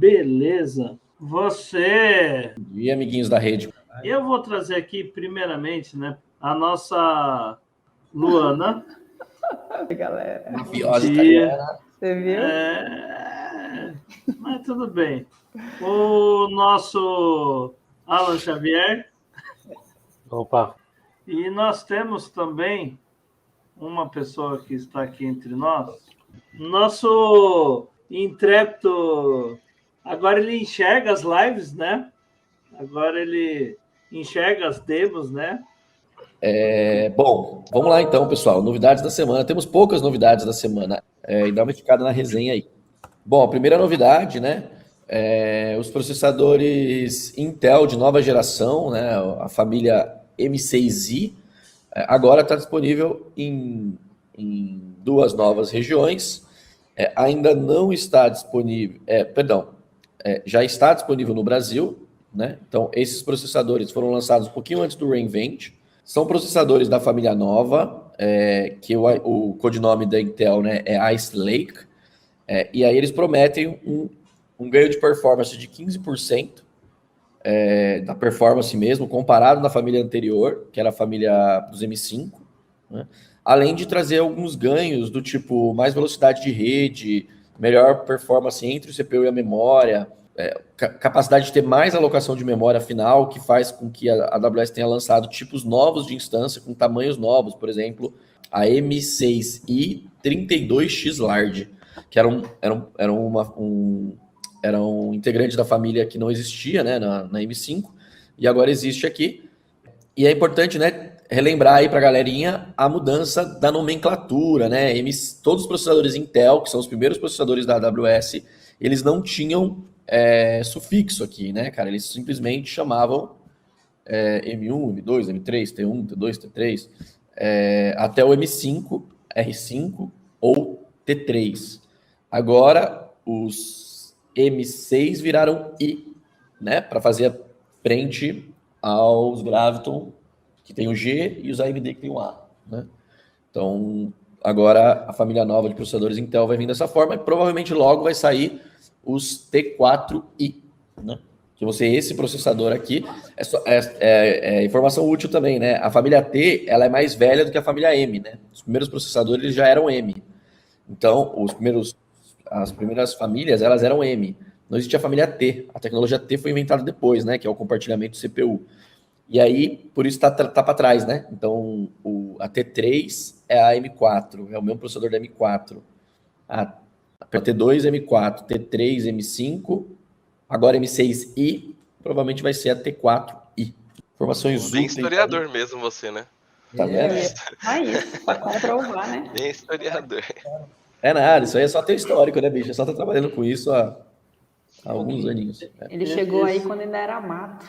beleza? Você... E amiguinhos da rede. Eu vou trazer aqui, primeiramente, né, a nossa Luana. Oi, galera. Mafiosa italiana. Você viu? Mas tudo bem. O nosso Alan Xavier. Opa. E nós temos também uma pessoa que está aqui entre nós. Nosso intrépido... Agora ele enxerga as lives, né? Agora ele enxerga as demos, né? Bom, vamos lá então, pessoal. Novidades da semana. Temos poucas novidades da semana. E dá uma ficada na resenha aí. Bom, a primeira novidade, né? Os processadores Intel de nova geração, né? A família M6i, agora está disponível em duas novas regiões. Ainda não está disponível... já está disponível no Brasil, né? Então, esses processadores foram lançados um pouquinho antes do reInvent. São processadores da família nova, que o codinome da Intel, né, é Ice Lake. E aí eles prometem um ganho de performance de 15%, da performance mesmo, comparado na família anterior, que era a família dos M5, né? Além de trazer alguns ganhos do tipo mais velocidade de rede, melhor performance entre o CPU e a memória, capacidade de ter mais alocação de memória final, que faz com que a AWS tenha lançado tipos novos de instância com tamanhos novos, por exemplo, a M6i 32X Large, que era um integrante da família que não existia, né, na M5, e agora existe aqui. E é importante, né, relembrar aí para a galerinha a mudança da nomenclatura, né? Todos os processadores Intel, que são os primeiros processadores da AWS, eles não tinham sufixo aqui, né, cara? Eles simplesmente chamavam M1, M2, M3, T1, T2, T3, até o M5, R5 ou T3. Agora, os M6 viraram I, né, para fazer frente aos Graviton, que tem o G, e os AMD, que tem o A, né? Então, agora a família nova de processadores Intel vai vir dessa forma, e provavelmente logo vai sair os T4i, né? Que esse processador aqui, informação útil também, né? A família T, ela é mais velha do que a família M, né? Os primeiros processadores já eram M. Então, as primeiras famílias, elas eram M. Não existia a família T. A tecnologia T foi inventada depois, né? Que é o compartilhamento do CPU. E aí, por isso tá para trás, né? Então, a T3 é a M4, é o mesmo processador da M4. A T2, M4, T3, M5, agora M6i, provavelmente vai ser a T4i. Informações bem úteis. Historiador aí. Mesmo você, né? Tá vendo? Isso, para comprovar, né? Bem historiador. Nada, isso aí é só ter histórico, né, bicho? É só estar trabalhando com isso há alguns aninhos. Ele chegou aí quando ainda era mato.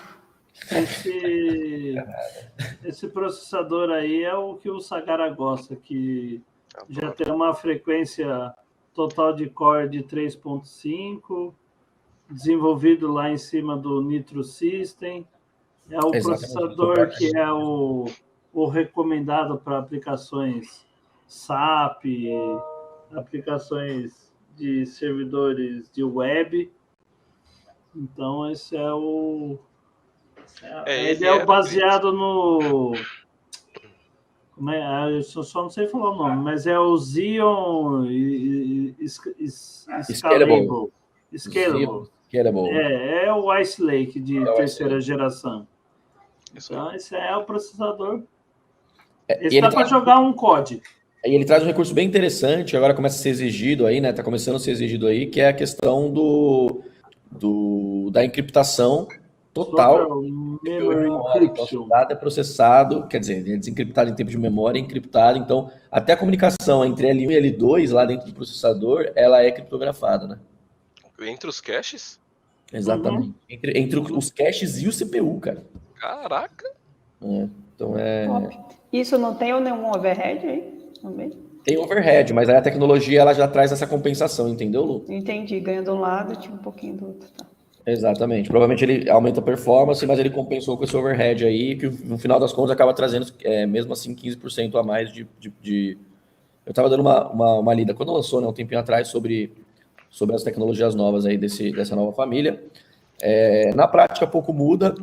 Esse processador aí é o que o Sagara gosta, que já tem uma frequência total de core de 3.5, desenvolvido lá em cima do Nitro System. É o processador que é o recomendado para aplicações SAP, aplicações de servidores de web. Então, esse é o... ele é baseado no... eu só não sei falar o nome, mas é o Xeon Scalable. É o Ice Lake de terceira geração. Então, esse é o processador. Esse dá para jogar um COD. E ele traz um recurso bem interessante, agora começa a ser exigido aí, né? Tá começando a ser exigido aí, que é a questão da encriptação total. O dado é processado, quer dizer, é desencriptado em tempo de memória, encriptado. Então, até a comunicação entre L1 e L2 lá dentro do processador, ela é criptografada, né? Entre os caches? Exatamente. Uhum. Entre os caches e o CPU, cara. Caraca! Então Top. Isso não tem nenhum overhead aí também? Tem overhead, mas aí a tecnologia ela já traz essa compensação, entendeu, Lu? Entendi. Ganha de um lado, tipo um pouquinho do outro. Tá. Exatamente. Provavelmente ele aumenta a performance, mas ele compensou com esse overhead aí, que no final das contas acaba trazendo, mesmo assim, 15% a mais de... Eu estava dando uma lida, quando lançou, né, um tempinho atrás, sobre sobre as tecnologias novas aí dessa nova família. Na prática, pouco muda.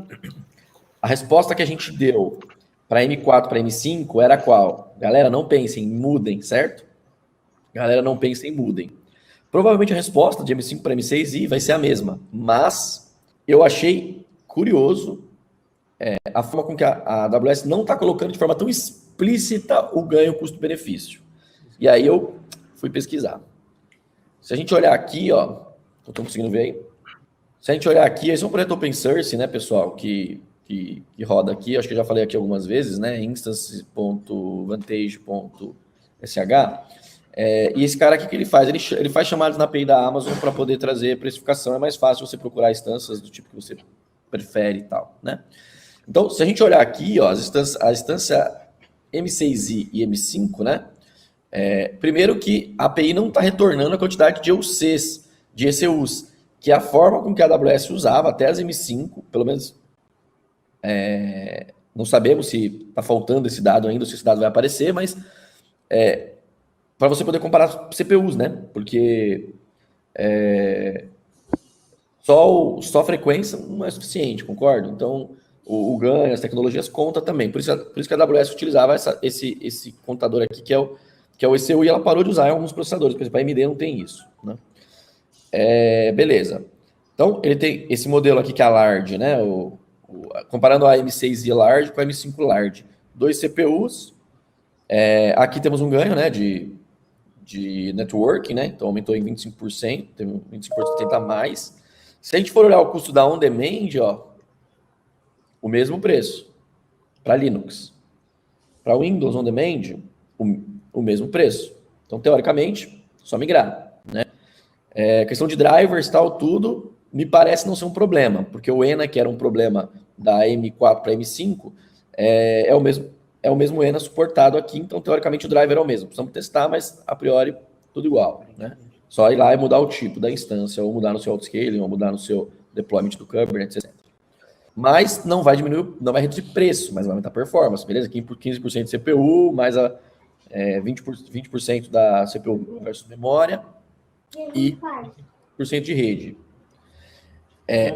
A resposta que a gente deu para M4 para M5 era qual? Galera, não pensem, mudem, certo? Galera, não pensem, mudem. Provavelmente a resposta de M5 para M6i vai ser a mesma, mas eu achei curioso a forma com que a AWS não está colocando de forma tão explícita o ganho custo-benefício. E aí eu fui pesquisar. Se a gente olhar aqui, ó, estão conseguindo ver aí? Se a gente olhar aqui, esse é um projeto open source, né, pessoal, que roda aqui, acho que eu já falei aqui algumas vezes, né, instance.vantage.sh. E esse cara aqui que ele faz? Ele faz chamadas na API da Amazon para poder trazer precificação. É mais fácil você procurar instâncias do tipo que você prefere e tal, né? Então, se a gente olhar aqui, ó, a instância M6i e M5, né? Primeiro que a API não está retornando a quantidade de EUCs, de ECUs, que é a forma com que a AWS usava até as M5, pelo menos não sabemos se está faltando esse dado ainda, se esse dado vai aparecer, mas para você poder comparar CPUs, né? Porque só a frequência não é suficiente, concordo? Então, o ganho, as tecnologias conta também. Por isso que a AWS utilizava esse contador aqui, que é o ECU, e ela parou de usar em alguns processadores. Por exemplo, a AMD não tem isso, né? Beleza. Então, ele tem esse modelo aqui que é a Large, né? Comparando a M6i Large com a M5 Large. 2 CPUs. Aqui temos um ganho, né, de networking, né? Então, aumentou em 25%, tem 25% a mais. Se a gente for olhar o custo da on-demand, ó, o mesmo preço para Linux. Para Windows on-demand, o mesmo preço. Então, teoricamente, só migrar, né? Questão de drivers, tal, tudo, me parece não ser um problema, porque o ENA, que era um problema da M4 para M5, é o mesmo ENA suportado aqui, então, teoricamente, o driver é o mesmo. Precisamos testar, mas, a priori, tudo igual, né? Só ir lá e mudar o tipo da instância, ou mudar no seu autoscaling, ou mudar no seu deployment do Kubernetes, etc. Mas não vai diminuir, não vai reduzir preço, mas vai aumentar a performance, beleza? 15% de CPU, mais 20% da CPU versus memória e 20% de rede.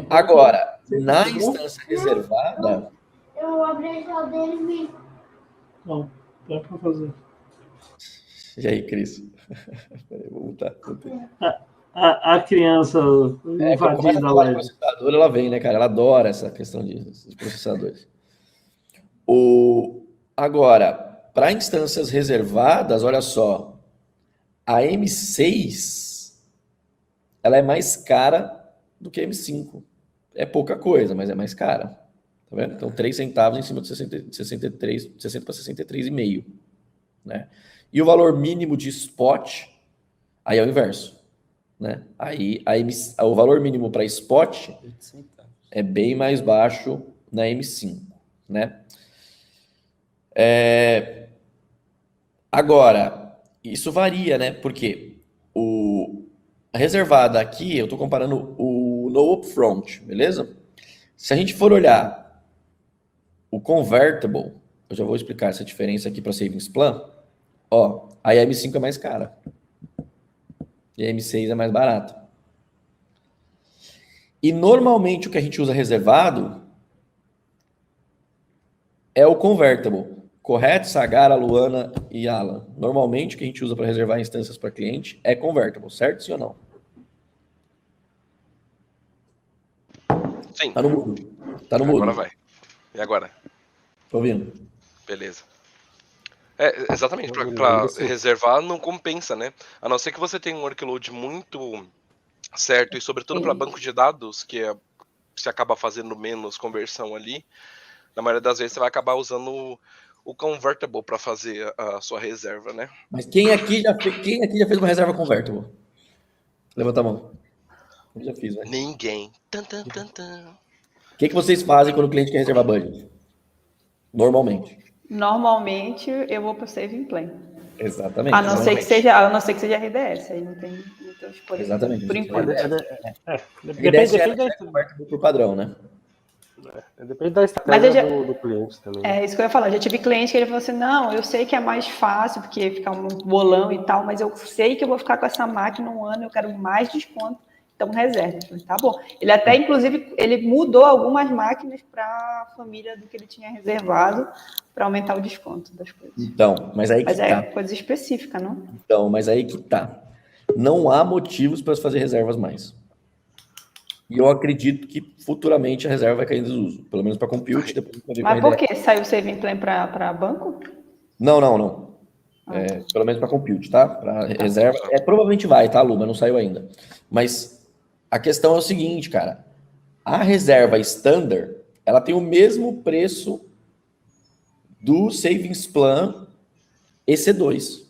Agora, na instância reservada... Eu abri a gel dele mesmo. Não, dá para fazer. E aí, Cris? Vou botar. A criança invadindo a live. Processador, ela vem, né, cara? Ela adora essa questão de processadores. Agora, para instâncias reservadas, olha só, a M6 ela é mais cara do que a M5. É pouca coisa, mas é mais cara. Tá vendo? Então, 3 centavos em cima de 60 para 63,5. Né? E o valor mínimo de spot, aí é o inverso. Né? Aí o valor mínimo para spot é bem mais baixo na M5. Né? Agora, isso varia, né? Porque a reservada aqui, eu estou comparando o no upfront, beleza? Se a gente for olhar o convertible, eu já vou explicar essa diferença aqui para savings plan. Ó, a M5 é mais cara. E a M6 é mais barata. E normalmente o que a gente usa reservado é o convertible. Correto, Sagara, Luana e Alan? Normalmente o que a gente usa para reservar instâncias para cliente é convertible, certo? Sim ou não? Sim. Tá no mudo. Tá no mudo. Agora vai. E agora? Tô ouvindo. Beleza. Exatamente, para reservar não compensa, né? A não ser que você tenha um workload muito certo e sobretudo para banco de dados, que você acaba fazendo menos conversão ali, na maioria das vezes você vai acabar usando o convertible para fazer a sua reserva, né? Mas quem aqui já fez uma reserva convertible? Levanta a mão. Eu já fiz, né? Ninguém. O que vocês fazem quando o cliente quer reservar budget? Normalmente eu vou para o saving plan. Exatamente. A não ser que seja RDS, aí não tem exatamente. Por enquanto. Depende convertible por padrão, né? Depende da estratégia do cliente também. É isso que eu ia falar. Já tive cliente que ele falou assim, não, eu sei que é mais fácil, porque ficar um bolão e tal, mas eu sei que eu vou ficar com essa máquina um ano, eu quero mais desconto, então reserva. Eu falei, tá bom. Ele até, inclusive, ele mudou algumas máquinas para a família do que ele tinha reservado para aumentar o desconto das coisas. Então, mas aí que tá. É coisa específica, não? Então, mas aí que tá. Não há motivos para se fazer reservas mais. E eu acredito que futuramente a reserva vai cair em desuso. Pelo menos para compute. Mas por que? Saiu o saving plan para banco? Não. Pelo menos para compute, tá? Para reserva. Provavelmente vai, tá, Lu? Mas não saiu ainda. Mas a questão é o seguinte, cara. A reserva standard, ela tem o mesmo preço do Savings Plan EC2.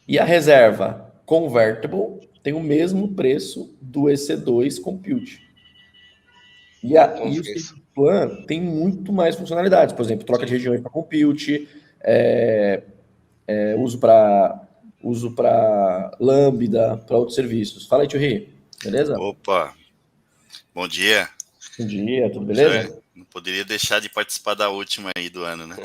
E a reserva Convertible tem o mesmo preço do EC2 Compute. E o Savings Plan tem muito mais funcionalidades. Por exemplo, troca de regiões para Compute, uso para Lambda, para outros serviços. Fala aí, Tio Ri. Beleza? Opa! Bom dia. Bom dia, tudo beleza? Não poderia deixar de participar da última aí do ano, né?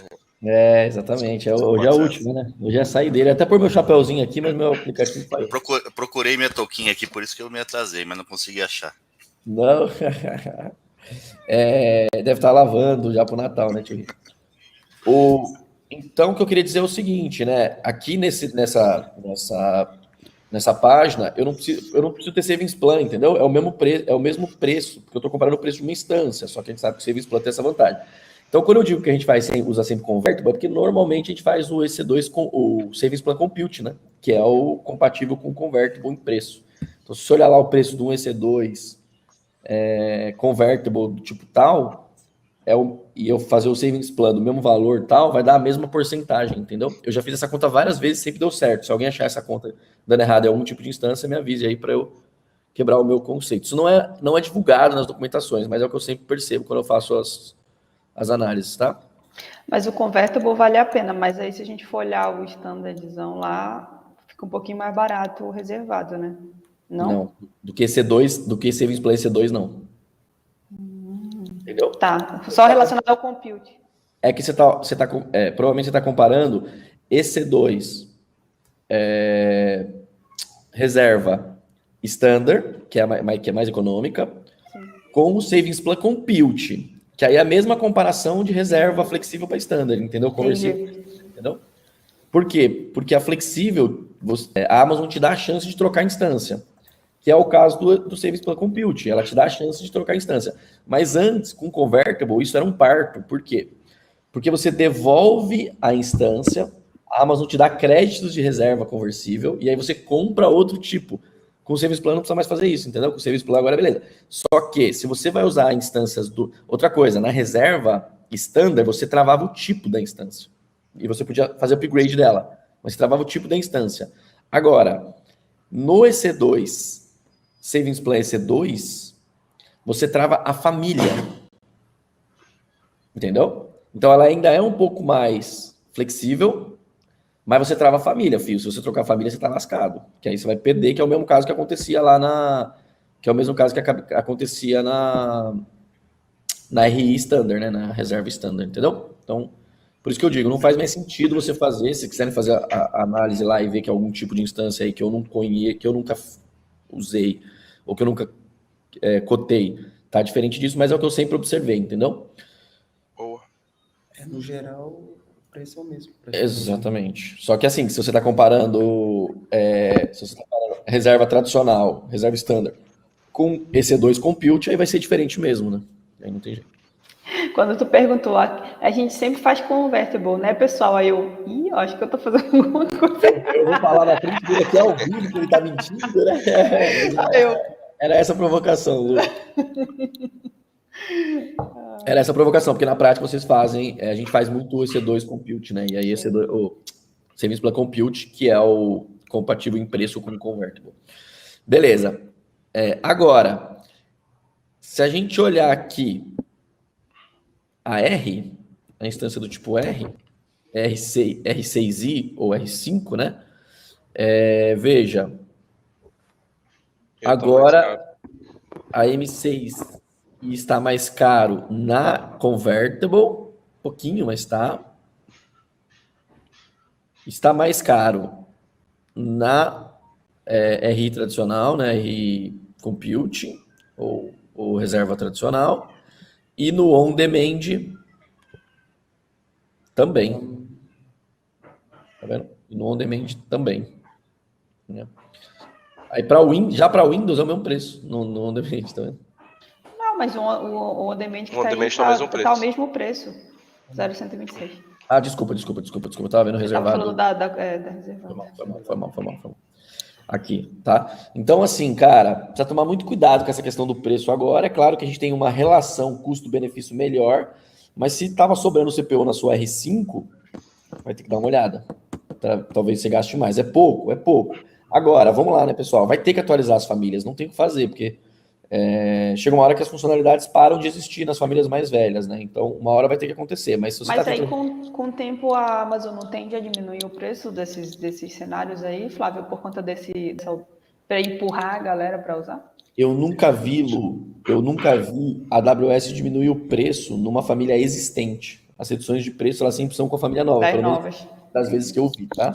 Exatamente. Hoje é a última, né? Hoje é a saideira. Até pôr meu chapéuzinho aqui, mas meu aplicativo falhou. Eu procurei minha touquinha aqui, por isso que eu me atrasei, mas não consegui achar. Não. Deve estar lavando já pro Natal, né, tio? Então, o que eu queria dizer é o seguinte, né? Aqui nessa página, eu não preciso ter Savings Plan, entendeu? É o mesmo preço, porque eu estou comparando o preço de uma instância, só que a gente sabe que o Savings Plan tem essa vantagem. Então, quando eu digo que a gente usa sempre Convertible, é porque normalmente a gente faz o EC2 com o Savings Plan Compute, né? Que é o compatível com o Convertible em preço. Então, se você olhar lá o preço de um EC2 Convertible do tipo tal, e eu fazer o Savings Plan do mesmo valor tal, vai dar a mesma porcentagem, entendeu? Eu já fiz essa conta várias vezes, sempre deu certo. Se alguém achar essa conta dando errado em algum tipo de instância, me avise aí para eu quebrar o meu conceito. Isso não é divulgado nas documentações, mas é o que eu sempre percebo quando eu faço as análises, tá? Mas o convertible vale a pena, mas aí se a gente for olhar o standardzão lá, fica um pouquinho mais barato o reservado, né? Não? Do que C2, do que Savings Plan C2, não. Entendeu? Tá, só relacionado ao compute. É que provavelmente você está comparando EC2 reserva standard, que é mais econômica, com o Savings Plan Compute, que aí é a mesma comparação de reserva flexível para standard, entendeu? Conversível, entendeu? Por quê? Porque a flexível, a Amazon te dá a chance de trocar instância, que é o caso do Savings Plan Compute, ela te dá a chance de trocar instância. Mas antes, com Convertible, isso era um parto. Por quê? Porque você devolve a instância, a Amazon te dá créditos de reserva conversível, e aí você compra outro tipo. Com o Savings Plan não precisa mais fazer isso, entendeu? Com o Savings Plan agora beleza. Só que, se você vai usar instâncias Outra coisa, na reserva standard, você travava o tipo da instância. E você podia fazer upgrade dela. Mas você travava o tipo da instância. Agora, no EC2, Savings Plan EC2, você trava a família. Entendeu? Então, ela ainda é um pouco mais flexível, mas você trava a família, filho. Se você trocar a família, você tá lascado. Que aí você vai perder, que é o mesmo caso que acontecia lá que é o mesmo caso que acontecia na RI Standard, né? Na reserva Standard, entendeu? Então, por isso que eu digo, não faz mais sentido você fazer, se quiserem fazer a análise lá e ver que é algum tipo de instância aí que eu não conheço, que eu nunca usei, ou que eu nunca cotei, tá diferente disso, mas é o que eu sempre observei, entendeu? Boa. No geral, o preço é o mesmo. Exatamente. Só que assim, se você está comparando, reserva tradicional, reserva standard, com EC2 Compute, aí vai ser diferente mesmo, né? Aí não tem jeito. Quando tu perguntou, a gente sempre faz convertible, né, pessoal? Aí eu acho que eu tô fazendo alguma coisa. Eu vou falar na frente dele aqui ao vivo que ele tá mentindo, né? Era essa a provocação, Lu. Era essa a provocação, porque na prática vocês fazem, a gente faz muito o EC2 Compute, né? E aí o Savings Plan Compute, que é o compatível em preço com o Convertible. Beleza. Agora, se a gente olhar aqui a R, a instância do tipo R, R6i ou R5, né? Veja, agora a M6 E está mais caro na Convertible, pouquinho, mas tá. Está mais caro na RI tradicional, né? RI Compute, ou reserva tradicional. E no On Demand também. Tá vendo? E no On Demand também. Né? Aí já para Windows é o mesmo preço no On Demand, tá vendo? Não, mas o On Demand que O On tá aí Demand tá o mesmo preço. tá o mesmo preço. 0,126. Ah, desculpa. Eu tava vendo reservado. Tava falando da reservada. Foi mal. Aqui, tá? Então, assim, cara, precisa tomar muito cuidado com essa questão do preço agora. É claro que a gente tem uma relação custo-benefício melhor, mas se tava sobrando CPU na sua R5, vai ter que dar uma olhada. Talvez você gaste mais. É pouco. Agora, vamos lá, né, pessoal? Vai ter que atualizar as famílias, não tem o que fazer, porque chega uma hora que as funcionalidades param de existir nas famílias mais velhas, né? Então, uma hora vai ter que acontecer. Mas, se você aí, com o tempo, a Amazon não tende a diminuir o preço desses cenários aí, Flávio, por conta para empurrar a galera para usar? Eu nunca vi, Lu, a AWS diminuir o preço numa família existente. As reduções de preço, elas sempre são com a família nova, pelo menos das vezes que eu vi, tá?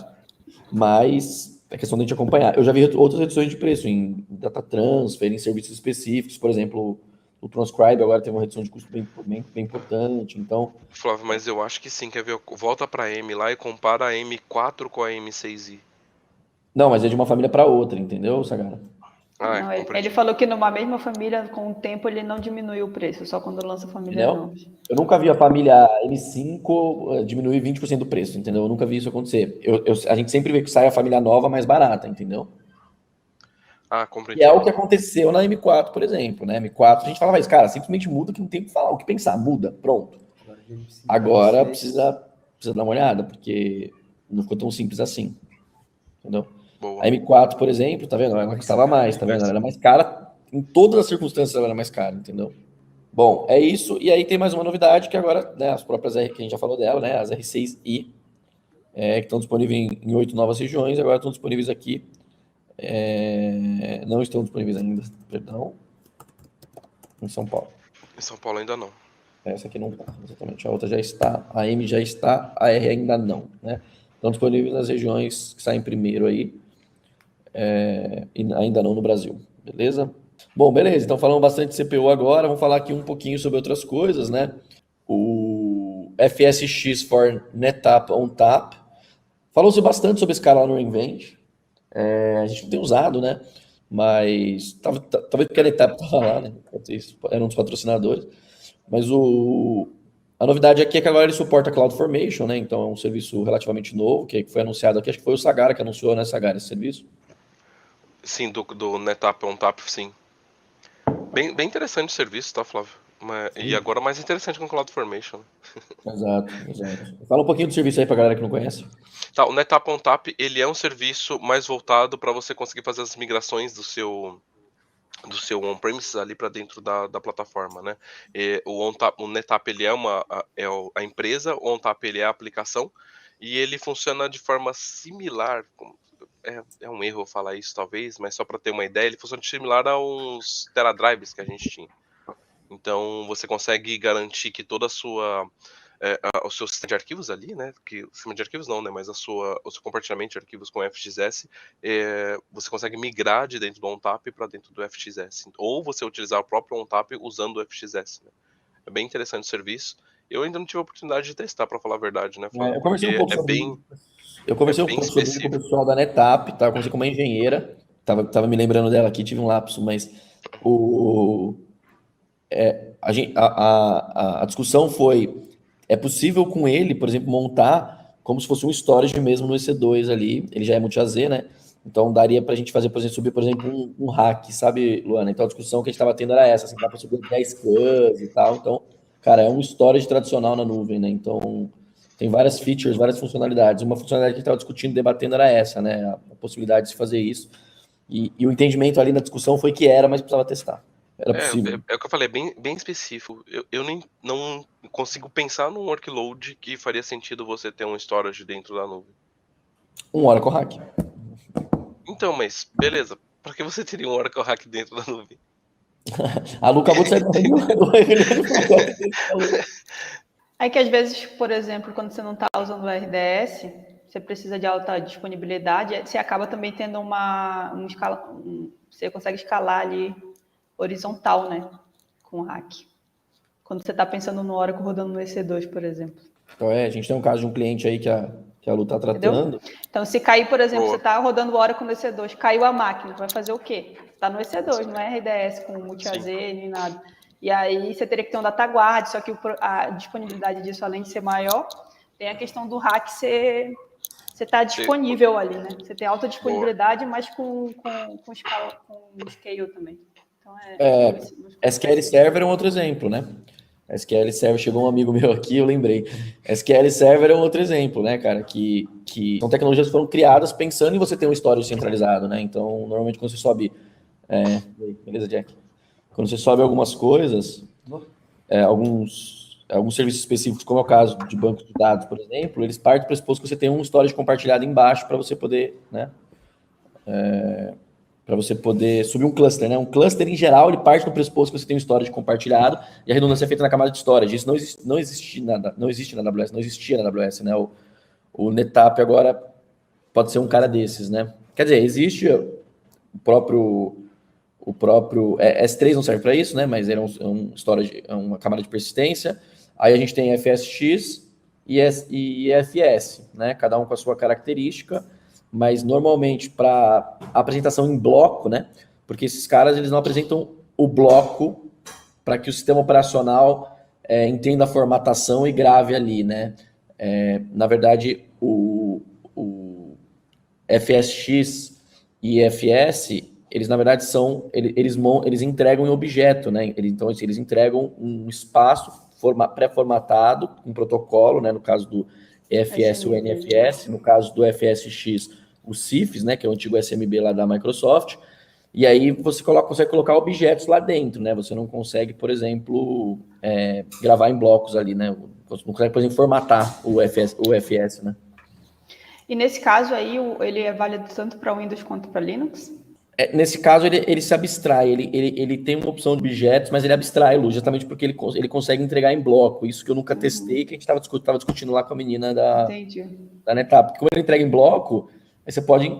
Mas é questão de a gente acompanhar. Eu já vi outras reduções de preço em data transfer, em serviços específicos, por exemplo, o Transcribe agora teve uma redução de custo bem importante, então... Flávio, mas eu acho que sim, quer ver? Volta pra M lá e compara a M4 com a M6i. Não, mas é de uma família para outra, entendeu, Sagara? Não, ele falou que numa mesma família, com o tempo, ele não diminui o preço, só quando lança família nova. Eu nunca vi a família M5 diminuir 20% do preço, entendeu? Eu nunca vi isso acontecer. A gente sempre vê que sai a família nova mais barata, entendeu? Compreendi. E é o que aconteceu na M4, por exemplo, né? M4, a gente fala, mas, cara, simplesmente muda que não tem o que falar, o que pensar, muda, pronto. Agora precisa dar uma olhada, porque não ficou tão simples assim, entendeu? Boa. A M4, por exemplo, tá vendo? Ela custava mais, tá vendo? Ela era mais cara, em todas as circunstâncias ela era mais cara, entendeu? Bom, é isso. E aí tem mais uma novidade que agora, né, as próprias R, que a gente já falou dela, né, as R6i, que estão disponíveis em 8 novas regiões, agora estão disponíveis aqui. Não estão disponíveis ainda, perdão, em São Paulo. Em São Paulo ainda não. Essa aqui não está, exatamente. A outra já está, a M já está, a R ainda não, né? Estão disponíveis nas regiões que saem primeiro aí, e ainda não no Brasil, beleza? Bom, beleza, então falamos bastante de CPU agora, vamos falar aqui um pouquinho sobre outras coisas, né? O FSX for NetApp ONTAP. Falou-se bastante sobre esse cara lá no Reinvent. A gente não tem usado, né? Mas talvez porque a NetApp estava lá, né? Era um dos patrocinadores. Mas a novidade aqui é que agora ele suporta CloudFormation, né? Então é um serviço relativamente novo, que foi anunciado aqui. Acho que foi o Sagara que anunciou, né, Sagara, esse serviço? Sim, do NetApp ONTAP, sim. Bem interessante o serviço, tá, Flávio? E agora mais interessante com o CloudFormation. Exato. Fala um pouquinho do serviço aí pra galera que não conhece. Tá, o NetApp ONTAP, ele é um serviço mais voltado para você conseguir fazer as migrações do seu on-premises ali para dentro da plataforma, né? O NetApp, ele é a empresa, o ONTAP, ele é a aplicação, e ele funciona de forma similar, é um erro eu falar isso talvez, mas só para ter uma ideia, ele funciona similar a uns teradrives que a gente tinha. Então você consegue garantir que toda a sua o seu sistema de arquivos ali, né? Que o sistema de arquivos não, né? Mas o seu compartilhamento de arquivos com o FXS, você consegue migrar de dentro do ONTAP para dentro do FXS. Ou você utilizar o próprio ONTAP usando o FXS. Né? É bem interessante o serviço. Eu ainda não tive a oportunidade de testar, para falar a verdade, né? Eu conversei um pouco sobre isso. Eu conversei um pouco sobre isso com o pessoal da NetApp, tá? Eu conversei com uma engenheira, tava me lembrando dela aqui, tive um lapso, mas a discussão foi: é possível com ele, por exemplo, montar como se fosse um storage mesmo no EC2 ali, ele já é multi-AZ, né? Então daria pra gente fazer, por exemplo, subir, por exemplo, um rack, sabe, Luana? Então a discussão que a gente tava tendo era essa, assim, dá pra subir 10 CANs e tal, então, cara, é um storage tradicional na nuvem, né? Então tem várias features, várias funcionalidades. Uma funcionalidade que a gente estava discutindo, debatendo era essa, né? A possibilidade de se fazer isso. E o entendimento ali na discussão foi que era, mas precisava testar. Era possível. É o que eu falei, bem específico. Eu nem não consigo pensar num workload que faria sentido você ter um storage dentro da nuvem. Um Oracle Hack. Então, mas beleza. Para que você teria um Oracle Hack dentro da nuvem? A Lu acabou de sair da reunião. É que às vezes, por exemplo, quando você não está usando o RDS, você precisa de alta disponibilidade, você acaba também tendo você consegue escalar ali horizontal, né? Com o hack. Quando você está pensando no Oracle rodando no EC2, por exemplo. Então, a gente tem um caso de um cliente aí que a Lu está tratando. Entendeu? Então, se cair, por exemplo, você está rodando o Oracle no EC2, caiu a máquina, vai fazer o quê? Está no EC2, não é RDS com multi-AZ nem nada. E aí você teria que ter um data guard, só que a disponibilidade disso, além de ser maior, tem a questão do hack ser... Você está disponível ali, né? Você tem alta disponibilidade, mas com scale também. Então, SQL Server é um outro exemplo, né? SQL Server, chegou um amigo meu aqui, eu lembrei. SQL Server é um outro exemplo, né, cara? Que são tecnologias que foram criadas pensando em você ter um storage centralizado, né? Então, normalmente quando você sobe... beleza, Jack? Quando você sobe algumas coisas, alguns serviços específicos, como é o caso de banco de dados, por exemplo, eles partem do pressuposto que você tem um storage compartilhado embaixo para você poder, né? Para você poder subir um cluster, né? Um cluster, em geral, ele parte do pressuposto que você tem um storage compartilhado e a redundância é feita na camada de storage. Isso não existe na AWS, não existia na AWS, né? O NetApp agora pode ser um cara desses, né? Quer dizer, existe o próprio S3 não serve para isso, né? Mas ele é um storage, é uma camada de persistência. Aí a gente tem FSX e IFS, né? Cada um com a sua característica, mas normalmente para apresentação em bloco, né? Porque esses caras eles não apresentam o bloco para que o sistema operacional entenda a formatação e grave ali, né? Na verdade, o FSX e IFS eles, na verdade, eles entregam um objeto, né? Então, eles entregam um espaço pré-formatado, um protocolo, né? No caso do EFS, o NFS, no caso do FSX, o CIFS, né? Que é o antigo SMB lá da Microsoft. E aí você consegue colocar objetos lá dentro, né? Você não consegue, por exemplo, gravar em blocos ali, né? Você não consegue, por exemplo, formatar o FS, né? E nesse caso aí, ele é válido tanto para Windows quanto para Linux? Nesse caso, ele se abstrai, ele tem uma opção de objetos, mas ele abstrai, Lu, justamente porque ele consegue entregar em bloco. Isso que eu nunca testei, que a gente estava discutindo lá com a menina da NetApp. Porque como ele entrega em bloco, aí você pode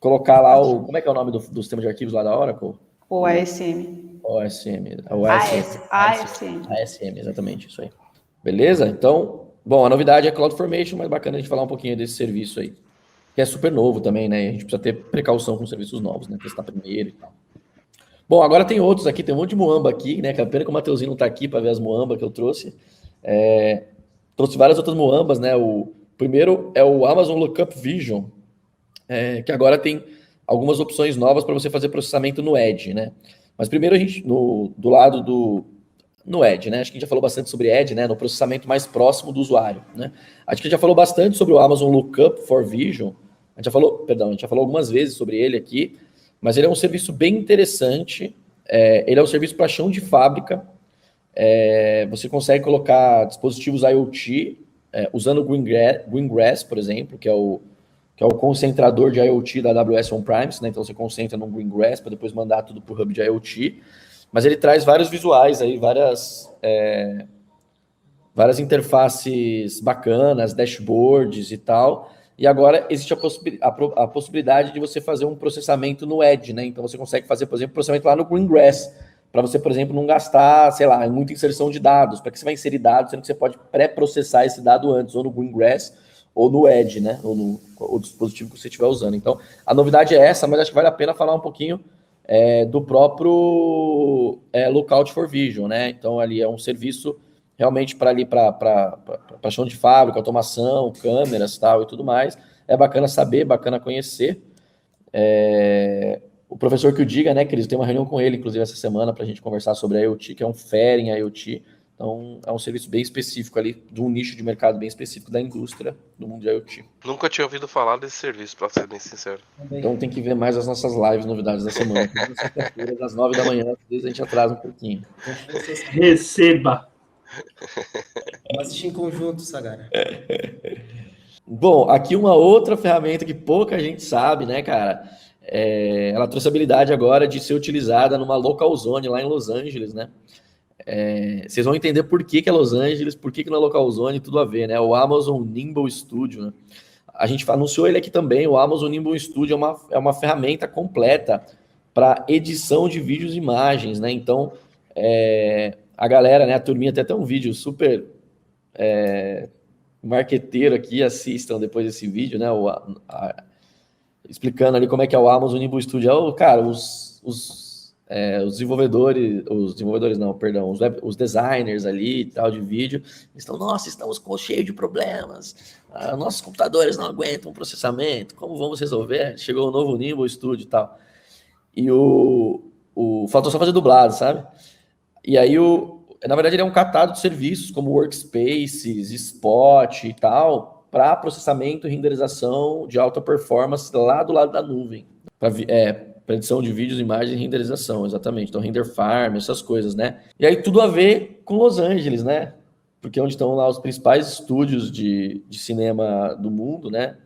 colocar lá como é que é o nome do sistema de arquivos lá da Oracle? O ASM. ASM, exatamente, isso aí. Beleza? Então, bom, a novidade é CloudFormation, mas bacana a gente falar um pouquinho desse serviço aí. Que é super novo também, né? A gente precisa ter precaução com serviços novos, né? Testar primeiro e tal. Bom, agora tem outros aqui, tem um monte de Muamba aqui, né? Que a pena que o Mateuzinho não tá aqui para ver as Muamba que eu trouxe. Trouxe várias outras Muambas, né? O primeiro é o Amazon Lookup Vision, que agora tem algumas opções novas para você fazer processamento no Edge, né? Mas primeiro a gente, do lado no Edge, né? Acho que a gente já falou bastante sobre Edge, né? No processamento mais próximo do usuário, né? Acho que a gente já falou bastante sobre o Amazon Lookup for Vision. A gente já falou algumas vezes sobre ele aqui, mas ele é um serviço bem interessante. Ele é um serviço para chão de fábrica. Você consegue colocar dispositivos IoT usando o Greengrass, por exemplo, que é o concentrador de IoT da AWS On-Premise, né? Então você concentra no Greengrass para depois mandar tudo para o hub de IoT. Mas ele traz vários visuais aí, várias interfaces bacanas, dashboards e tal. E agora existe a possibilidade de você fazer um processamento no Edge, né? Então você consegue fazer, por exemplo, processamento lá no Greengrass, para você, por exemplo, não gastar, sei lá, muita inserção de dados. Para que você vai inserir dados, sendo que você pode pré-processar esse dado antes, ou no Greengrass, ou no Edge, né? Ou no dispositivo que você estiver usando. Então, a novidade é essa, mas acho que vale a pena falar um pouquinho do próprio Lookout for Vision, né? Então, ali é um serviço realmente para chão de fábrica, automação, câmeras, tal e tudo mais. É bacana saber, bacana conhecer. O professor que o diga, né, Cris? Tem uma reunião com ele, inclusive, essa semana, para a gente conversar sobre a IoT, que é um FAIR em IoT. Então, é um serviço bem específico ali, de um nicho de mercado bem específico da indústria do mundo de IoT. Nunca tinha ouvido falar desse serviço, para ser bem sincero. Então, tem que ver mais as nossas lives, novidades da semana. Toda sexta-feira, às 9 da manhã, às vezes a gente atrasa um pouquinho. Receba! Vamos assistir em conjunto, Sagara. Bom, aqui uma outra ferramenta que pouca gente sabe, né, cara? ela trouxe a habilidade agora de ser utilizada numa local zone lá em Los Angeles, né? Vocês vão entender por que é Los Angeles, por que não é local zone, tudo a ver, né? O Amazon Nimble Studio, né? A gente anunciou ele aqui também. O Amazon Nimble Studio é uma ferramenta completa para edição de vídeos e imagens, né? Então, a galera, né, a turminha tem um vídeo super marqueteiro aqui, assistam depois desse vídeo, né? Explicando ali como é que é o Amazon Nimble Studio. Cara, os desenvolvedores não, perdão, os designers ali e tal de vídeo, estão, nossa, estamos cheio de problemas, nossos computadores não aguentam o processamento, como vamos resolver? Chegou o novo Nimble Studio e tal. E faltou só fazer dublado, sabe? E aí, na verdade, ele é um catado de serviços como Workspaces, Spot e tal, para processamento e renderização de alta performance lá do lado da nuvem. Para edição de vídeos, imagens e renderização, exatamente. Então, render farm, essas coisas, né? E aí, tudo a ver com Los Angeles, né? Porque onde estão lá os principais estúdios de cinema do mundo, né?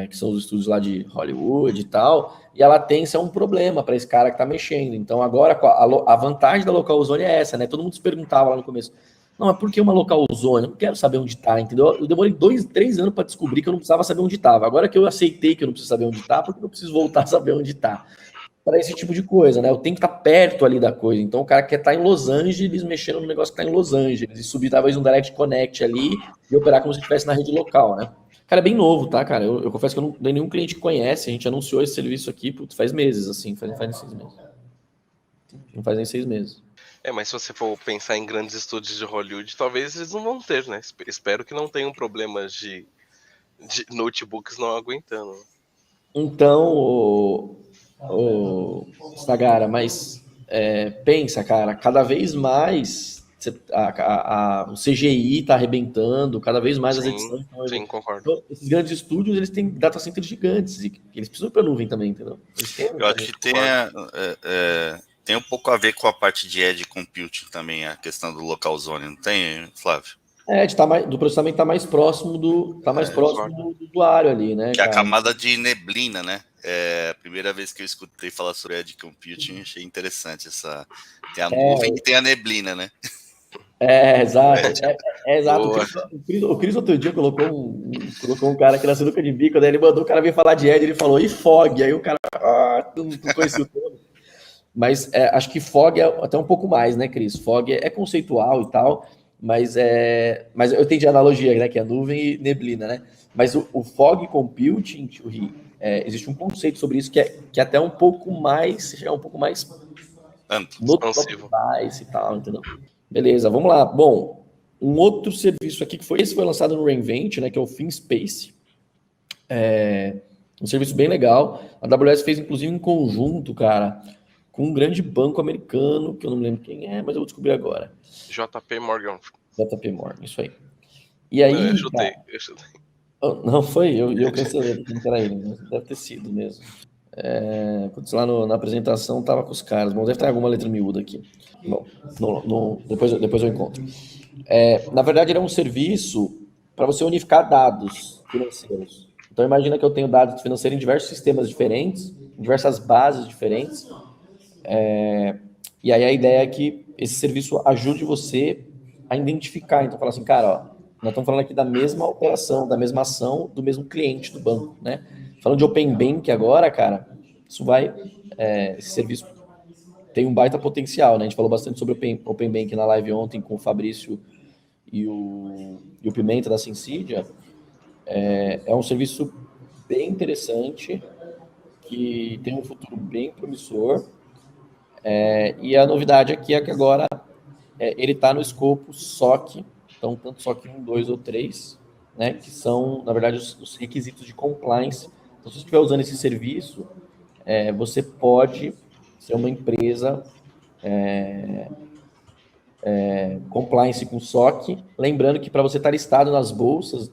Que são os estúdios lá de Hollywood e tal. E a latência é um problema para esse cara que está mexendo. Então, agora, a vantagem da local zone é essa, né? Todo mundo se perguntava lá no começo. Não, mas por que uma local zone? Eu não quero saber onde está, entendeu? Eu demorei 2-3 anos para descobrir que eu não precisava saber onde estava. Agora que eu aceitei que eu não preciso saber onde está, porque eu preciso voltar a saber onde está. Para esse tipo de coisa, né? Eu tenho que estar perto ali da coisa. Então, o cara quer estar em Los Angeles, mexendo no negócio que está em Los Angeles, e subir talvez um Direct Connect ali e operar como se estivesse na rede local, né? Cara, é bem novo, tá, cara? Eu confesso que eu não tenho nenhum cliente que conhece. A gente anunciou esse serviço aqui, faz meses, assim, faz nem 6 meses. Não faz nem 6 meses. Mas se você for pensar em grandes estúdios de Hollywood, talvez eles não vão ter, né? Espero que não tenham problemas de notebooks não aguentando. Então, Sagara, mas pensa, cara, cada vez mais o CGI está arrebentando, cada vez mais as edições estão... Sim, concordo. Então, esses grandes estúdios, eles têm data centers gigantes, e eles precisam ir para a nuvem também, entendeu? Eu acho que tem um pouco a ver com a parte de edge computing também, a questão do local zone, não tem, Flávio? Do processamento está mais próximo do usuário ali, né? Que é a camada de neblina, né? A primeira vez que eu escutei falar sobre edge computing, achei interessante essa. Tem a nuvem e tem a neblina, né? Exato. Exato. O Cris outro dia colocou um cara que na sinuca de bico, daí ele mandou o cara vir falar de edge, ele falou, e fog? Aí o cara não conhecia o termo. Mas acho que fog é até um pouco mais, né, Cris? Fog é conceitual e tal, mas eu entendi a analogia, né, que é nuvem e neblina, né? Mas o fog computing, existe um conceito sobre isso que é até um pouco mais expansivo e tal, entendeu? Beleza, vamos lá. Bom, um outro serviço aqui esse foi lançado no Reinvent, né, que é o ThinSpace. Um serviço bem legal. A AWS fez inclusive em conjunto, cara, com um grande banco americano, que eu não me lembro quem é, mas eu vou descobrir agora. JP Morgan, isso aí. E aí... Eu chutei. Não, foi, eu cancelei, não era ele, deve ter sido mesmo. Na apresentação tava com os caras, mas deve ter alguma letra miúda aqui. Bom, depois eu encontro. Na verdade, ele é um serviço para você unificar dados financeiros. Então, imagina que eu tenho dados financeiros em diversos sistemas diferentes, em diversas bases diferentes. E aí a ideia é que esse serviço ajude você a identificar. Então, fala assim, cara, nós estamos falando aqui da mesma operação, da mesma ação, do mesmo cliente do banco, né? Falando de Open Bank agora, cara, esse serviço tem um baita potencial, né? A gente falou bastante sobre Open Bank na live ontem com o Fabrício e o Pimenta da Sensidia. É um serviço bem interessante, que tem um futuro bem promissor. E a novidade aqui é que agora ele está no escopo SOC, então tanto SOC 1, 2 ou 3, né, que são, na verdade, os requisitos de compliance. Então, se você estiver usando esse serviço, você pode ser uma empresa compliance com SOC, lembrando que para você estar listado nas bolsas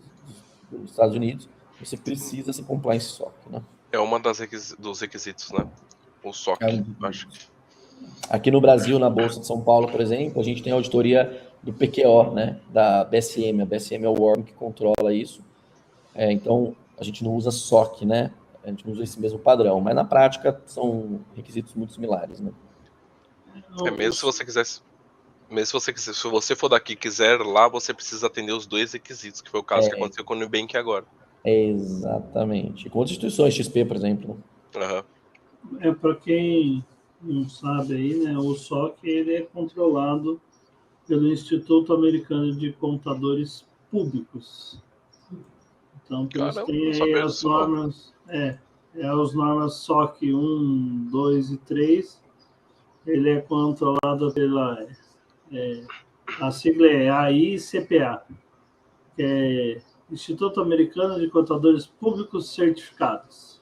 dos Estados Unidos, você precisa ser compliance SOC, né? É uma dos requisitos, né? O SOC, acho. Aqui no Brasil, na Bolsa de São Paulo, por exemplo, a gente tem a auditoria do PQO, né, da BSM. A BSM é o órgão que controla isso. Então, a gente não usa SOC, né? A gente não usa esse mesmo padrão, mas na prática são requisitos muito similares, né? Mesmo se você quisesse. Se você for daqui e quiser lá, você precisa atender os 2 requisitos, que foi o caso que aconteceu com o Nubank agora. Exatamente. Com outras instituições, XP, por exemplo. Uhum. Para quem não sabe aí, né, o SOC ele é controlado pelo Instituto Americano de Contadores Públicos. Então, eles têm aí as normas, as normas SOC 1, 2 e 3. Ele é controlado pela a sigla é AICPA, que é Instituto Americano de Contadores Públicos Certificados.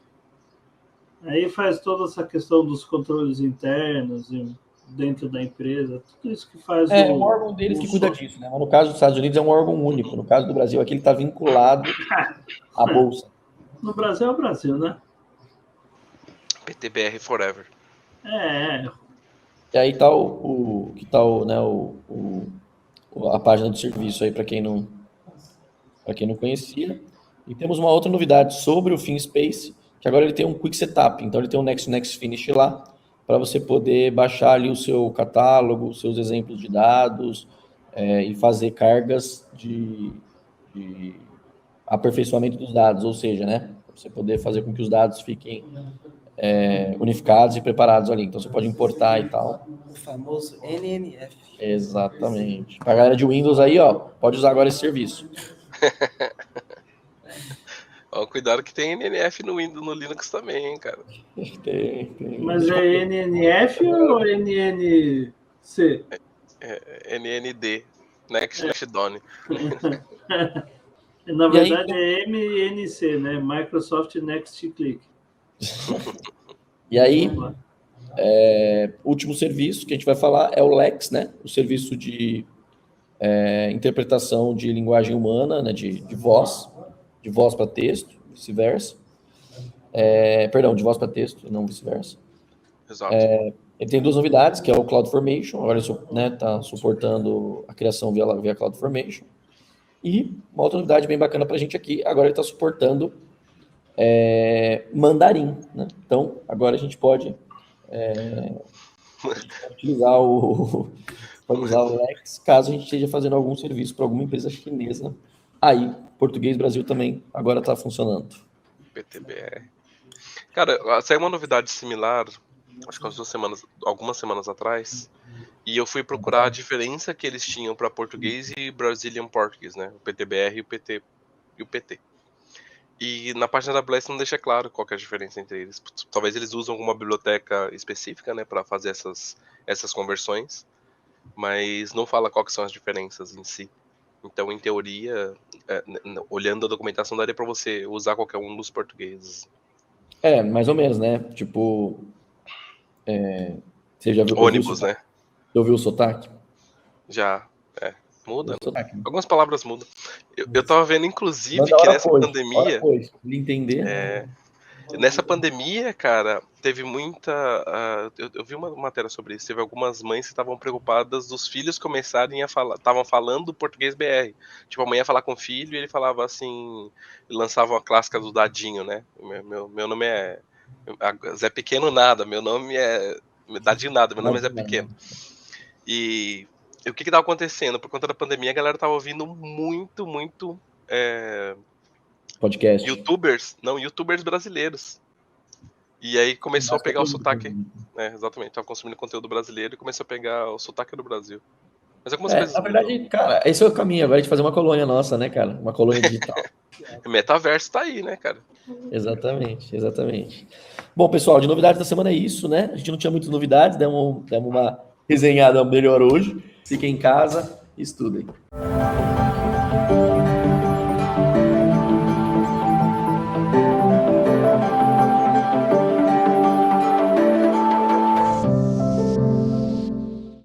Aí faz toda essa questão dos controles internos dentro da empresa, tudo isso que faz um órgão deles que cuida disso, né? Mas no caso dos Estados Unidos é um órgão único. No caso do Brasil, aqui ele está vinculado à Bolsa. No Brasil é o Brasil, né? PTBR Forever. E aí tá a página do serviço aí para quem não conhecia. E temos uma outra novidade sobre o FinSpace, que agora ele tem um Quick Setup. Então ele tem um Next Finish lá para você poder baixar ali o seu catálogo, os seus exemplos de dados e fazer cargas de aperfeiçoamento dos dados, ou seja, né, para você poder fazer com que os dados fiquem unificados e preparados ali. Então você pode importar e tal. O famoso NNF. Exatamente. Para a galera de Windows aí, ó, pode usar agora esse serviço. Cuidado que tem NNF no Windows, no Linux também, hein, cara. Tem. Mas é NNF ou NNC? NND. Next Done. Na verdade é MNC, né? Microsoft Next Click. E aí, último serviço que a gente vai falar é o LEX, né? O serviço de interpretação de linguagem humana, né? De voz para texto, vice-versa. Perdão, de voz para texto, não vice-versa. Exato. Ele tem 2 novidades, que é o CloudFormation, agora ele está suportando a criação via CloudFormation. E uma outra novidade bem bacana para a gente aqui, agora ele está suportando Mandarim, né? Então, agora a gente pode utilizar o Lex, caso a gente esteja fazendo algum serviço para alguma empresa chinesa. Aí, Português Brasil também agora está funcionando. PTBR. Cara, saiu uma novidade similar, acho que algumas semanas atrás, e eu fui procurar a diferença que eles tinham para português e Brazilian Portuguese, né? O PTBR e o PT. E na página da Blast não deixa claro qual que é a diferença entre eles. Talvez eles usam alguma biblioteca específica, né, para fazer essas conversões, mas não fala quais são as diferenças em si. Então, em teoria, olhando a documentação, daria para você usar qualquer um dos portugueses. Mais ou menos, né? Tipo, você já viu ônibus, né? Você ouviu o sotaque? Já, muda. Algumas palavras mudam. Eu tava vendo, inclusive, que nessa pandemia... entender. Nessa pandemia, cara, teve muita... eu vi uma matéria sobre isso. Teve algumas mães que estavam preocupadas dos filhos começarem a falar... Estavam falando português BR. Tipo, a mãe ia falar com o filho e ele falava assim... Lançava uma clássica do dadinho, né? Meu nome é... Zé Pequeno nada. Meu nome é... Dadinho nada. Meu nome é Zé Pequeno. E o que estava acontecendo? Por conta da pandemia, a galera tava ouvindo muito... podcast. YouTubers brasileiros. E aí começou a pegar o sotaque. Exatamente, tava consumindo conteúdo brasileiro e começou a pegar o sotaque do Brasil. Mas algumas coisas. Na verdade, cara, esse é o caminho agora de fazer uma colônia nossa, né, cara? Uma colônia digital. Metaverso tá aí, né, cara? Exatamente. Bom, pessoal, de novidades da semana é isso, né? A gente não tinha muitas novidades, demos uma resenhada melhor hoje. Fiquem em casa e estudem.